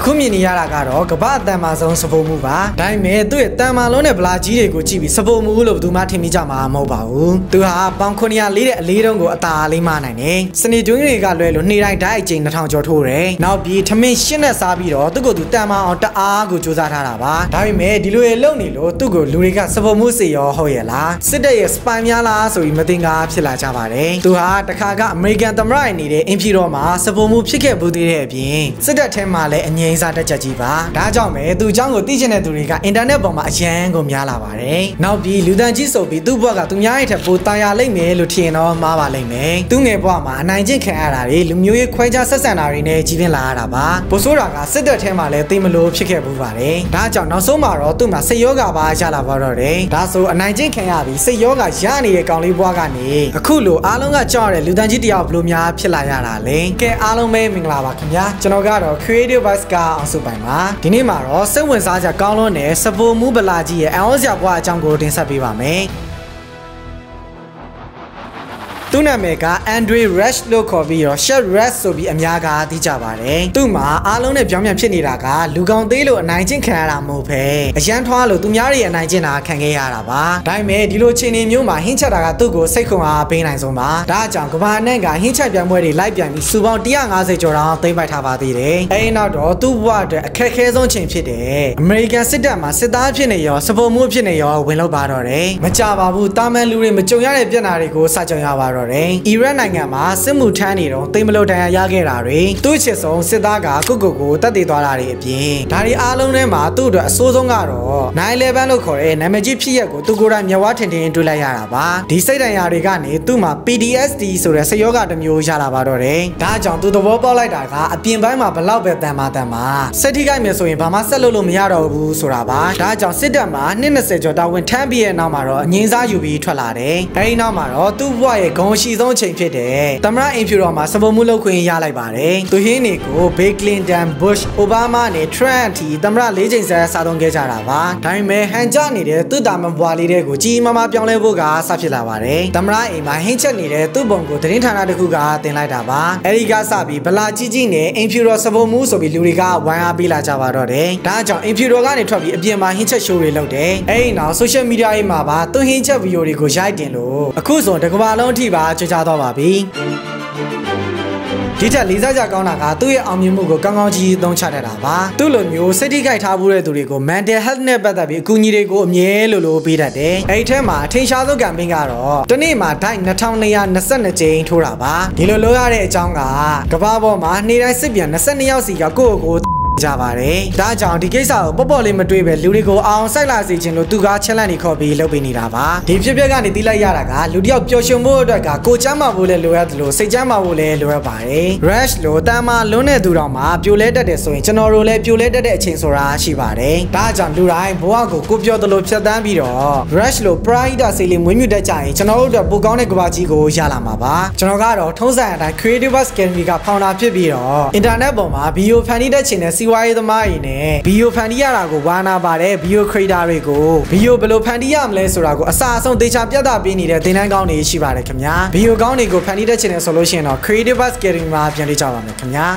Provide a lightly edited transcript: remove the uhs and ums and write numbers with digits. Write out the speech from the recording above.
အခုမြင်နေရတာကတော့ကမ္ဘာအတန်မာဆုံးစပိုမှုပါဒါပေမဲ့သူ့ရဲ့တန်မာလုံးနဲ့ဗလာကြီးတွေကိုကြည့်ပြီးစပိုမှုလို့ဘယ်သူမှထင်မိကြမှာမဟုတ်ပါဘူးသူဟာပေါင်900လေးတဲ့အလေးတုံးကိုအသာလေးမနိုင်တယ်စနေတွင်းတွေကလွဲလို့နေ့တိုင်းဓာတ်အကျိန်2000ကျော်ထိုးတယ်နောက်ပြီးထမင်းရှင်းနဲ့စားပြီးတော့သူ့ကိုသူတန်မာအောင်တအားကိုစူးစမ်းထားတာပါဒါပေမဲ့ဒီလိုရဲ့လုံနေလို့သူ့ကိုလူတွေကစပိုမှုစေရောဟုတ်ရဲ့လားစစ်တပ်ရဲ့စပိုင်များလားဆိုပြီးမတင်ကားဖြစ်လာကြပါတယ်သူဟာတခါကအမေရိကန်သမ္မတရဲ့နေတဲ့အင်ဖြူတော်မှာစပိုမှုဖြစ်ခဲ့ဘူးသေးတဲ့အပြင်စစ်တပ်ထဲမှာလည်းအငြိမ်းစားတက်ချက်ကြီးပါဒါကြောင့်ပဲသူအကြောင်းကိုသိချင်တဲ့သူတွေကအင်တာနက်ပေါ်မှာအရန်ကိုများလာပါတယ်နောက်ပြီးလူတန်းကြီးဆိုပြီးသူ့ဘဝကသူများရဲ့ထက်ပိုတာယာလိမ့်မယ်လို့ထင်တော့မှားပါလိမ့်မယ်သူငယ်ဘဝမှာအနိုင်ကျင့်ခံရတာတွေလူမျိုးရေးခွဲခြားဆက်ဆံတာတွေနဲ့ကြီးပြင်းလာရတာပါပိုဆိုးတာကစစ်တပ်ထဲမှာလည်းသိမလို့ဖြစ်ခဲ့ဘူးပါတယ်ဒါကြောင့်နောက်ဆုံးမှာတော့သူ့မှာစိတ်ယောဂပါရလာပါတော့တယ်ဒါဆိုအနိုင်ကျင့်ခံရပြီးစိတ်ယောဂရနေတဲ့ကောင်လေးဘွားကနေအခုလိုအားလုံးကကြောက်ရတဲ့လူတန်းကြီးတယောက်ဘလို့များဖြစ်လာရတာလဲကဲအားလုံးပဲမင်္ဂလာပါခင်ဗျာကျွန်တော်ကတော့ Creative Vice ကအောင်စုပိုင်ပါဒီနေ့မှာတော့စိတ်ဝင်စားစရာကောင်းလွန်းတဲ့စပိုမှုဗလာကြီးရဲ့အံ့ဩစရာဘွားအကြောင်းကိုတင်ဆက်ပေးပါမယ်သူ့နာမည်က Andre Rush လို့ခေါ်ပြီးတော့ Shut Rush ဆိုပြီးအများကသိကြပါတယ်သူ့မှာအားလုံးနဲ့ပြောင်းပြန်ဖြစ်နေတာကလူကောင်သေးလို့အနိုင်ကျင့်ခံရတာမဟုတ်ပဲအရန်ထွားလို့သူများတွေအနိုင်ကျင့်တာခံခဲ့ရတာပါဒါပေမဲ့ဒီလိုခြေနေမျိုးမှာဟင်းချက်တာကသူ့ကိုစိတ်ခွန်အားပေးနိုင်ဆုံးပါဒါအကြောင်းကဘာနဲ့ကဟင်းချက်ပြိုင်ပွဲတွေလိုက်ပြန်ပြီးစူပေါင်း150ကျော်တောင်သိမ်းပိုက်ထားပါသေးတယ်အဲဒီနောက်တော့သူ့ဘဝအတွက်အခက်ခဲဆုံးချိန်ဖြစ်တယ်အမေရိကန်စစ်တပ်မှာစစ်သားဖြစ်နေရောစပိုမှုဖြစ်နေရောဝင်လောက်ပါတော့တယ်မကြပါဘူးတာမန်လူတွေမကြုံရတဲ့ပြဿနာတွေကိုစကြုံရပါတော့အီရတ်နိုင်ငံမှာစစ်မှုထမ်းနေတော့တိမ်မလို့တန်ရာရခဲ့တာတွေသူ့ချစ်ဆုံးစစ်သားကကိုတက်တည်သွားတာတွေအပြင်ဒါတွေအားလုံးထဲမှာသူ့အတွက်အဆိုးဆုံးကတော့9/11လို့ခေါ်တဲ့နာမည်ကြီးဖြစ်ရက်ကိုသူကိုယ်တိုင်မျက်ဝါးထင်ထင်တွေ့လိုက်ရတာပါဒီစိတ်ဒဏ်ရာတွေကနေသူ့မှာ PTSD ဆိုတဲ့စိတ်ယောဂတစ်မျိုးရလာပါတော့တယ်ဒါကြောင့်သူသဘောပေါက်လိုက်တာကအပြင်ပိုင်းမှာဘလောက်ပဲတန်မာစိတ်ထိခိုက်မယ်ဆိုရင်ဘာမှဆက်လုပ်လို့မရတော့ဘူးဆိုတာပါဒါကြောင့်စစ်တပ်မှာ20ကျော်တာဝန်ထမ်းပြီးရဲ့နောက်မှာတော့အငြင်းစားယူပြီးထွက်လာတယ်အဲဒီနောက်မှာတော့သူ့ဘဝရဲ့ဂုဏ်ရှိဆုံးချိန်ဖြစ်တယ်သမ္မတအင်ဖြူတော်မှာစပိုမှုလုပ်ခွင့်ရလိုက်ပါတယ်သူဟင်းတွေကိုဘေကလင်တန်ဘုရှ်အိုဘားမားနဲ့ထရန့်အထိသမ္မတ၄ချိန်ဆက်စားသုံးခဲ့ကြတာပါဒါပေမဲ့ဟန်ကြနေတဲ့သူ့တာမန်ဘွားလေးတွေကိုကြီးမားမားပြောင်းလဲဖို့ကစဖြစ်လာပါတယ်သမ္မတအိမ်မှာဟင်းချက်နေတဲ့သူ့ပုံကိုသတင်းဌာနတစ်ခုကတင်လိုက်တာပါအဲဒီကစပြီးဗလာကြီးနဲ့အင်ဖြူတော်စပိုမှုဆိုပြီးလူတွေကဝိုင်းအားပေးလာကြပါတော့တယ်ဒါကြောင့်အင်ဖြူတော်ကနေထွက်ပြီးအပြင်မှာဟင်းချက်ရှိုးတွေလုပ်တယ်အဲဒီနောက်ဆိုရှယ်မီဒီယာတွေမှာပါသူဟင်းချက်ဗီဒီယိုတွေကိုရိုက်တင်လို့အခုဆိုတကမ္ဘာလုံးအထိပါကြွကြသွားပါပြီဒီထက်လေးစားကြကောင်းတာကသူ့ရဲ့အောင်မြင်မှုကိုကောင်းကောင်းကြီးသုံးချတတ်တာပါသူ့လိုမျိုးစိတ်ထိခိုက်ထားမှုတဲ့သူတွေကို mental health နဲ့ပတ်သက်ပြီးအကူအညီတွေကိုအမြဲလိုပေးတတ်တယ်အဲ့ဒီထဲမှာအထင်ရှားဆုံးကမ်ပိန်းကတော့တနေ့မှာဒိုက်2222ကြိမ်ထိုးတာပါဒီလိုလုပ်ရတဲ့အကြောင်းကကမ္ဘာပေါ်မှာနေ့တိုင်းစစ်ပြန်22ယောက်စီကကိုကြပါတယ်ဒါကြောင့်ဒီကိစ္စကိုပေါ့လေးမတွေးပဲလူတွေကိုအောင်စိုက်လာစေခြင်းလို့သူကချက်လက်နေခေါ်ပြီးလုပ်ပေးနေတာပါဒီဖြစ်ပျက်ကနေသိလိုက်ရတာကလူတယောက်ပျော်ရွှင်ဖို့အတွက်ကကိုချမ်းမာဖို့လည်းလိုရတယ်လို့စိတ်ချမ်းမာဖို့လည်းလိုရပါတယ် Rush လို့တမ်းမာလွန်းတဲ့သူတော်မှာပြိုလဲတတ်တယ်ဆိုရင်ကျွန်တော်တို့လည်းပြိုလဲတတ်တဲ့အချိန်ဆိုတာရှိပါတယ်ဒါကြောင့်လူတိုင်းဘဝကိုပြောသလိုဖြတ်သန်းပြီးတော့ Rush လို့ Pride ဆေးလေးမွေးမြူတတ်ကြရင်ကျွန်တော်တို့အတွက်ပိုကောင်းတဲ့ကဘာကြီးကိုရလာမှာပါကျွန်တော်ကတော့ထုံးစံအတိုင်း Creative Academy ကဖောင်တာဖြစ်ပြီးတော့ internet ပေါ်မှာ video ဖန်တီးတတ်ချင်တဲ့စီးပွားရေးသမားတွေနဲ့ဗီဒီယိုဖန်တီးရတာကိုဝါနာပါတယ်ဗီဒီယိုခရီတာတွေကိုဗီဒီယိုဘယ်လိုဖန်တီးရမလဲဆိုတာကိုအစားအဆုံးသေချာပြသပေးနေတဲ့သင်တန်းကောင်းတွေရှိပါတယ်ခင်ဗျာဗီဒီယိုကောင်းတွေကိုဖန်တီးတတ်ချင်တယ်ဆိုလို့ရှိရင်တော့ Creative Academy မှာပြန်လေ့ကျပါမယ်ခင်ဗျာ